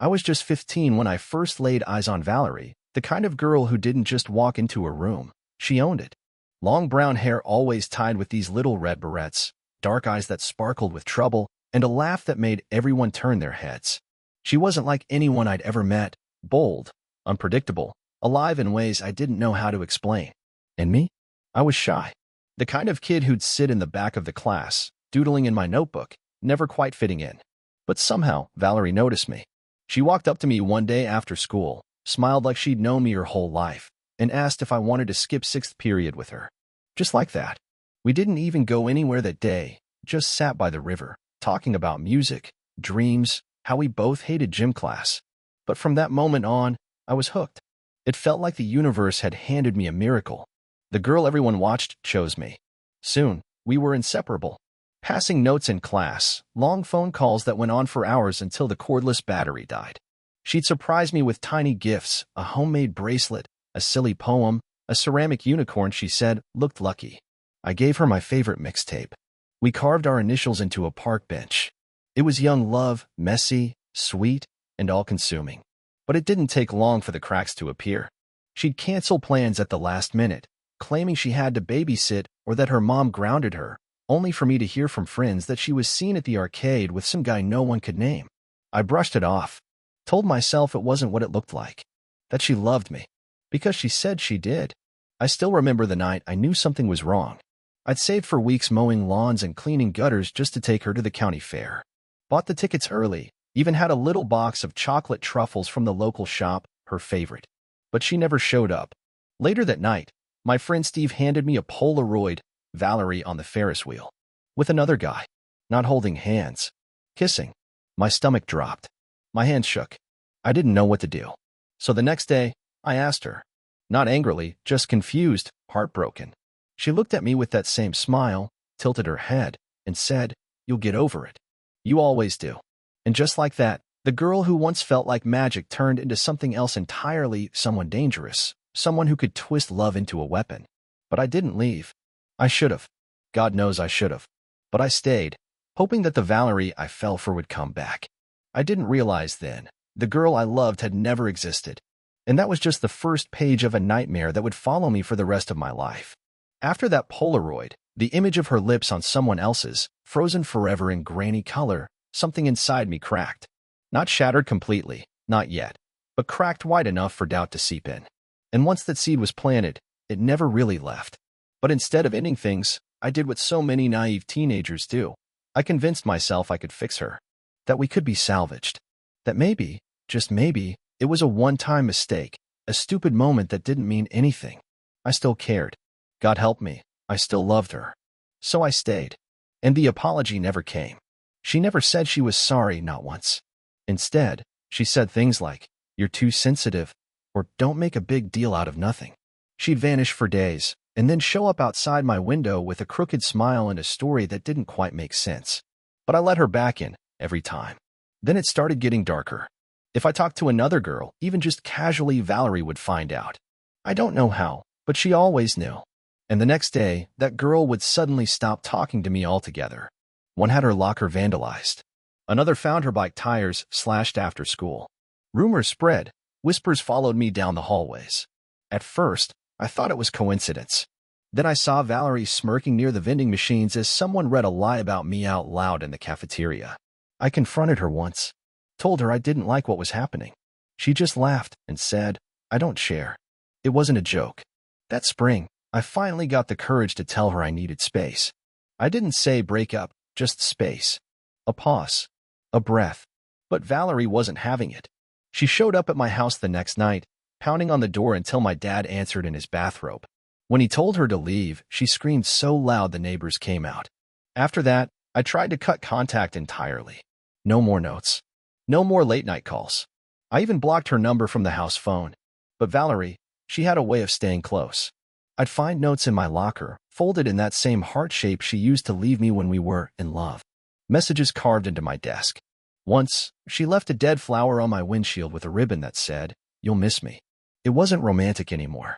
I was just 15 when I first laid eyes on Valerie, the kind of girl who didn't just walk into a room. She owned it. Long brown hair always tied with these little red barrettes, dark eyes that sparkled with trouble, and a laugh that made everyone turn their heads. She wasn't like anyone I'd ever met, bold, unpredictable, alive in ways I didn't know how to explain. And me? I was shy. The kind of kid who'd sit in the back of the class, doodling in my notebook, never quite fitting in. But somehow, Valerie noticed me. She walked up to me one day after school, smiled like she'd known me her whole life, and asked if I wanted to skip sixth period with her. Just like that. We didn't even go anywhere that day, just sat by the river, talking about music, dreams, how we both hated gym class. But from that moment on, I was hooked. It felt like the universe had handed me a miracle. The girl everyone watched chose me. Soon, we were inseparable. Passing notes in class, long phone calls that went on for hours until the cordless battery died. She'd surprise me with tiny gifts, a homemade bracelet, a silly poem, a ceramic unicorn she said looked lucky. I gave her my favorite mixtape. We carved our initials into a park bench. It was young love, messy, sweet, and all-consuming. But it didn't take long for the cracks to appear. She'd cancel plans at the last minute, claiming she had to babysit or that her mom grounded her, only for me to hear from friends that she was seen at the arcade with some guy no one could name. I brushed it off, told myself it wasn't what it looked like, that she loved me, because she said she did. I still remember the night I knew something was wrong. I'd saved for weeks mowing lawns and cleaning gutters just to take her to the county fair. Bought the tickets early, even had a little box of chocolate truffles from the local shop, her favorite. But she never showed up. Later that night, my friend Steve handed me a Polaroid, Valerie on the Ferris wheel, with another guy, not holding hands, kissing. My stomach dropped. My hands shook. I didn't know what to do. So the next day, I asked her. Not angrily, just confused, heartbroken. She looked at me with that same smile, tilted her head, and said, "You'll get over it. You always do." And just like that, the girl who once felt like magic turned into something else entirely, someone dangerous, someone who could twist love into a weapon. But I didn't leave. I should have. God knows I should have. But I stayed, hoping that the Valerie I fell for would come back. I didn't realize then, the girl I loved had never existed. And that was just the first page of a nightmare that would follow me for the rest of my life. After that Polaroid, the image of her lips on someone else's, frozen forever in grainy color, something inside me cracked. Not shattered completely, not yet, but cracked wide enough for doubt to seep in. And once that seed was planted, it never really left. But instead of ending things, I did what so many naive teenagers do. I convinced myself I could fix her, that we could be salvaged, that maybe, just maybe, it was a one-time mistake, a stupid moment that didn't mean anything. I still cared. God help me, I still loved her. So I stayed. And the apology never came. She never said she was sorry, not once. Instead, she said things like, "You're too sensitive," or "Don't make a big deal out of nothing." She'd vanish for days, and then show up outside my window with a crooked smile and a story that didn't quite make sense. But I let her back in, every time. Then it started getting darker. If I talked to another girl, even just casually, Valerie would find out. I don't know how, but she always knew. And the next day, that girl would suddenly stop talking to me altogether. One had her locker vandalized. Another found her bike tires slashed after school. Rumors spread. Whispers followed me down the hallways. At first, I thought it was coincidence. Then I saw Valerie smirking near the vending machines as someone read a lie about me out loud in the cafeteria. I confronted her once, told her I didn't like what was happening. She just laughed and said, "I don't share." It wasn't a joke. That spring, I finally got the courage to tell her I needed space. I didn't say break up, just space. A pause. A breath. But Valerie wasn't having it. She showed up at my house the next night, pounding on the door until my dad answered in his bathrobe. When he told her to leave, she screamed so loud the neighbors came out. After that, I tried to cut contact entirely. No more notes. No more late-night calls. I even blocked her number from the house phone. But Valerie, she had a way of staying close. I'd find notes in my locker, folded in that same heart shape she used to leave me when we were in love. Messages carved into my desk. Once, she left a dead flower on my windshield with a ribbon that said, "You'll miss me." It wasn't romantic anymore.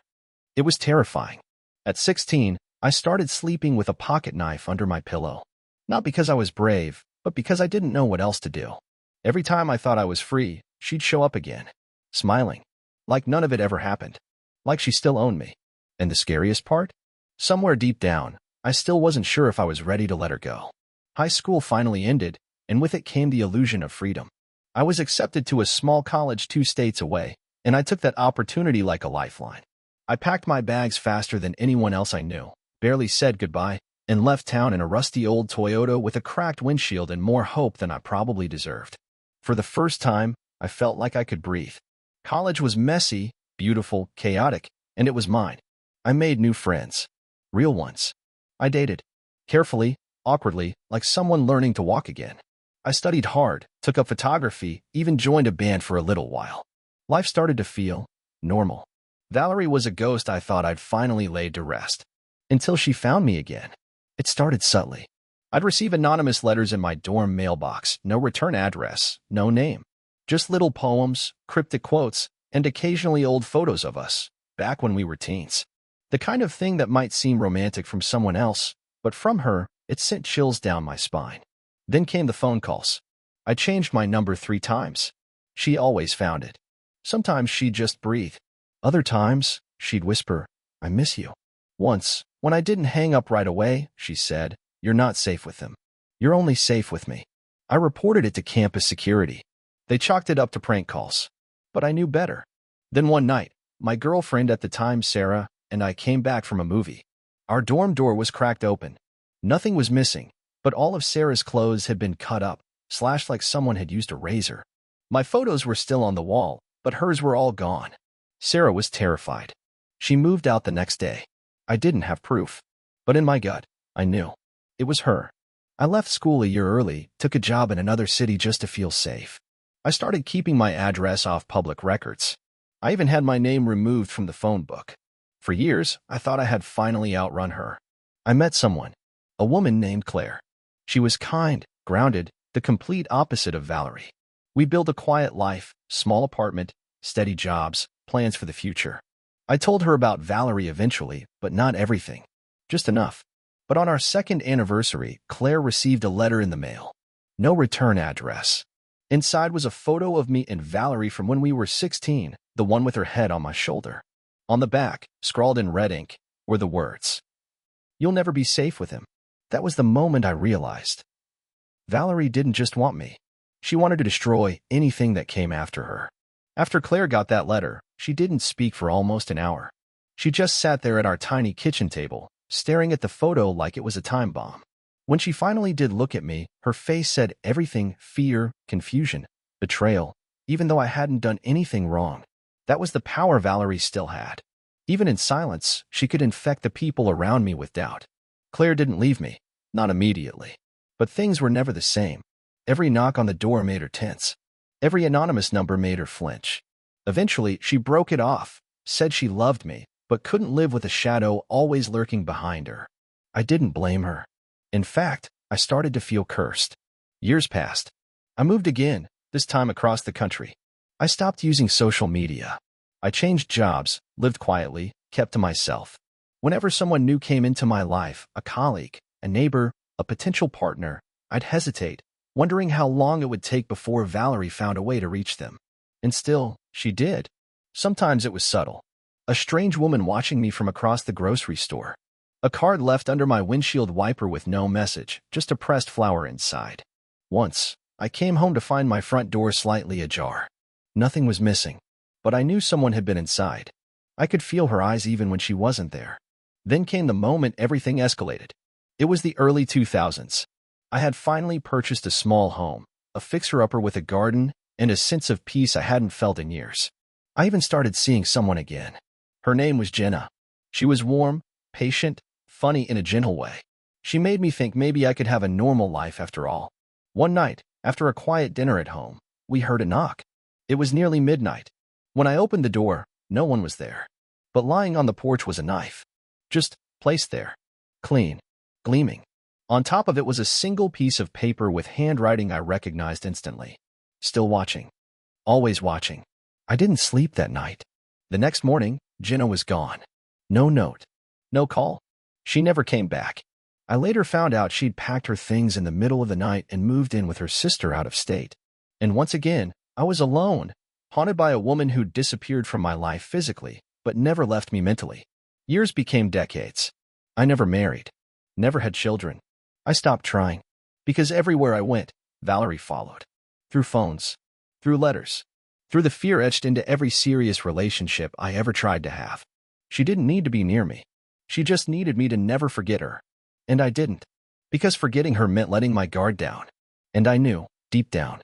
It was terrifying. At 16, I started sleeping with a pocket knife under my pillow. Not because I was brave, but because I didn't know what else to do. Every time I thought I was free, she'd show up again, smiling, like none of it ever happened, like she still owned me. And the scariest part? Somewhere deep down, I still wasn't sure if I was ready to let her go. High school finally ended, and with it came the illusion of freedom. I was accepted to a small college 2 states away, and I took that opportunity like a lifeline. I packed my bags faster than anyone else I knew, barely said goodbye, and left town in a rusty old Toyota with a cracked windshield and more hope than I probably deserved. For the first time, I felt like I could breathe. College was messy, beautiful, chaotic, and it was mine. I made new friends. Real ones. I dated. Carefully, awkwardly, like someone learning to walk again. I studied hard, took up photography, even joined a band for a little while. Life started to feel normal. Valerie was a ghost I thought I'd finally laid to rest. Until she found me again. It started subtly. I'd receive anonymous letters in my dorm mailbox, no return address, no name. Just little poems, cryptic quotes, and occasionally old photos of us, back when we were teens. The kind of thing that might seem romantic from someone else, but from her, it sent chills down my spine. Then came the phone calls. I changed my number 3 times. She always found it. Sometimes she'd just breathe. Other times, she'd whisper, "I miss you." Once, when I didn't hang up right away, she said, "You're not safe with him. You're only safe with me." I reported it to campus security. They chalked it up to prank calls. But I knew better. Then one night, my girlfriend at the time, Sarah, and I came back from a movie. Our dorm door was cracked open. Nothing was missing, but all of Sarah's clothes had been cut up, slashed like someone had used a razor. My photos were still on the wall, but hers were all gone. Sarah was terrified. She moved out the next day. I didn't have proof, but in my gut, I knew. It was her. I left school a year early, took a job in another city just to feel safe. I started keeping my address off public records. I even had my name removed from the phone book. For years, I thought I had finally outrun her. I met someone, a woman named Claire. She was kind, grounded, the complete opposite of Valerie. We built a quiet life, small apartment, steady jobs, plans for the future. I told her about Valerie eventually, but not everything. Just enough. But on our 2nd anniversary, Claire received a letter in the mail. No return address. Inside was a photo of me and Valerie from when we were 16, the one with her head on my shoulder. On the back, scrawled in red ink, were the words, "You'll never be safe with him." That was the moment I realized. Valerie didn't just want me. She wanted to destroy anything that came after her. After Claire got that letter, she didn't speak for almost an hour. She just sat there at our tiny kitchen table, staring at the photo like it was a time bomb. When she finally did look at me, her face said everything: fear, confusion, betrayal, even though I hadn't done anything wrong. That was the power Valerie still had. Even in silence, she could infect the people around me with doubt. Claire didn't leave me, not immediately. But things were never the same. Every knock on the door made her tense. Every anonymous number made her flinch. Eventually, she broke it off, said she loved me, but couldn't live with a shadow always lurking behind her. I didn't blame her. In fact, I started to feel cursed. Years passed. I moved again, this time across the country. I stopped using social media. I changed jobs, lived quietly, kept to myself. Whenever someone new came into my life, a colleague, a neighbor, a potential partner, I'd hesitate, wondering how long it would take before Valerie found a way to reach them. And still, she did. Sometimes it was subtle. A strange woman watching me from across the grocery store. A card left under my windshield wiper with no message, just a pressed flower inside. Once, I came home to find my front door slightly ajar. Nothing was missing, but I knew someone had been inside. I could feel her eyes even when she wasn't there. Then came the moment everything escalated. It was the early 2000s. I had finally purchased a small home, a fixer-upper with a garden, and a sense of peace I hadn't felt in years. I even started seeing someone again. Her name was Jenna. She was warm, patient, funny in a gentle way. She made me think maybe I could have a normal life after all. One night, after a quiet dinner at home, we heard a knock. It was nearly midnight. When I opened the door, no one was there. But lying on the porch was a knife. Just placed there. Clean. Gleaming. On top of it was a single piece of paper with handwriting I recognized instantly. Still watching. Always watching. I didn't sleep that night. The next morning, Jenna was gone. No note. No call. She never came back. I later found out she'd packed her things in the middle of the night and moved in with her sister out of state. And once again, I was alone, haunted by a woman who disappeared from my life physically, but never left me mentally. Years became decades. I never married, never had children. I stopped trying, because everywhere I went, Valerie followed. Through phones, through letters, through the fear etched into every serious relationship I ever tried to have. She didn't need to be near me. She just needed me to never forget her. And I didn't, because forgetting her meant letting my guard down. And I knew, deep down,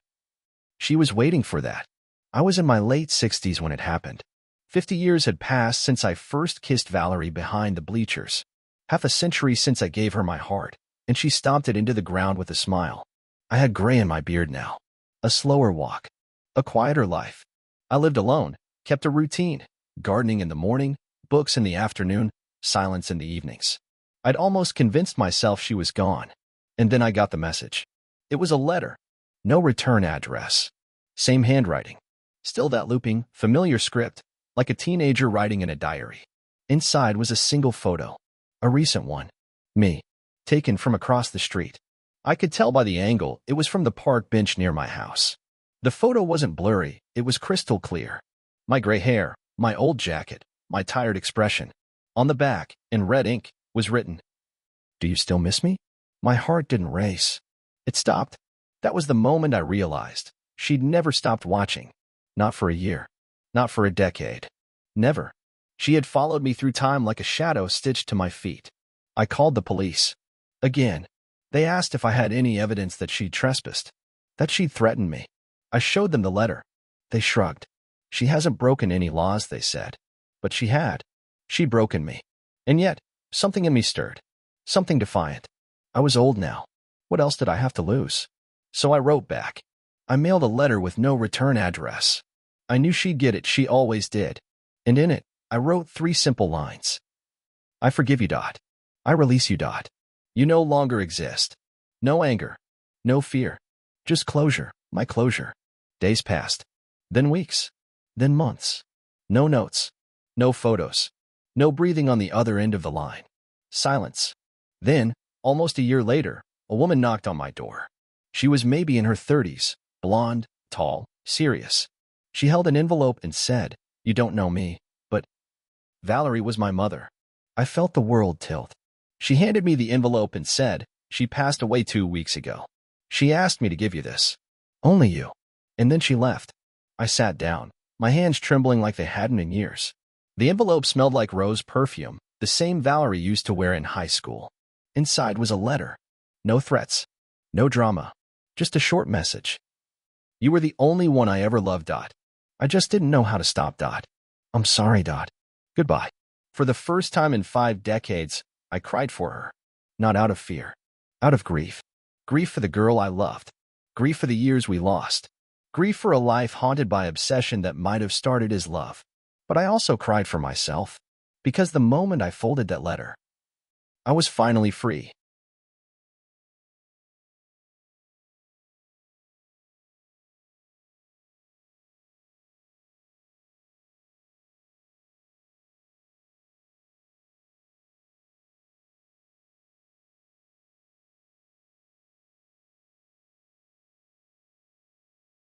she was waiting for that. I was in my late 60s when it happened. 50 years had passed since I first kissed Valerie behind the bleachers. Half a century since I gave her my heart, and she stomped it into the ground with a smile. I had gray in my beard now. A slower walk. A quieter life. I lived alone, kept a routine. Gardening in the morning, books in the afternoon, silence in the evenings. I'd almost convinced myself she was gone. And then I got the message. It was a letter. No return address. Same handwriting. Still that looping, familiar script, like a teenager writing in a diary. Inside was a single photo. A recent one. Me. Taken from across the street. I could tell by the angle it was from the park bench near my house. The photo wasn't blurry, it was crystal clear. My gray hair, my old jacket, my tired expression. On the back, in red ink, was written, "Do you still miss me?" My heart didn't race. It stopped. That was the moment I realized she'd never stopped watching. Not for a year. Not for a decade. Never. She had followed me through time like a shadow stitched to my feet. I called the police. Again. They asked if I had any evidence that she'd trespassed, that she'd threatened me. I showed them the letter. They shrugged. She hasn't broken any laws, they said. But she had. She'd broken me. And yet, something in me stirred. Something defiant. I was old now. What else did I have to lose? So I wrote back. I mailed a letter with no return address. I knew she'd get it, she always did. And in it, I wrote 3 simple lines. I forgive you, Dot. I release you, Dot. You no longer exist. No anger. No fear. Just closure, my closure. Days passed. Then weeks. Then months. No notes. No photos. No breathing on the other end of the line. Silence. Then, almost a year later, a woman knocked on my door. She was maybe in her 30s, blonde, tall, serious. She held an envelope and said, "You don't know me, but..." Valerie was my mother. I felt the world tilt. She handed me the envelope and said, "She passed away 2 weeks ago. She asked me to give you this. Only you." And then she left. I sat down, my hands trembling like they hadn't in years. The envelope smelled like rose perfume, the same Valerie used to wear in high school. Inside was a letter. No threats. No drama. Just a short message. "You were the only one I ever loved, Dot. I just didn't know how to stop, Dot. I'm sorry, Dot. Goodbye." For the first time in 5 decades, I cried for her. Not out of fear. Out of grief. Grief for the girl I loved. Grief for the years we lost. Grief for a life haunted by obsession that might have started as love. But I also cried for myself. Because the moment I folded that letter, I was finally free.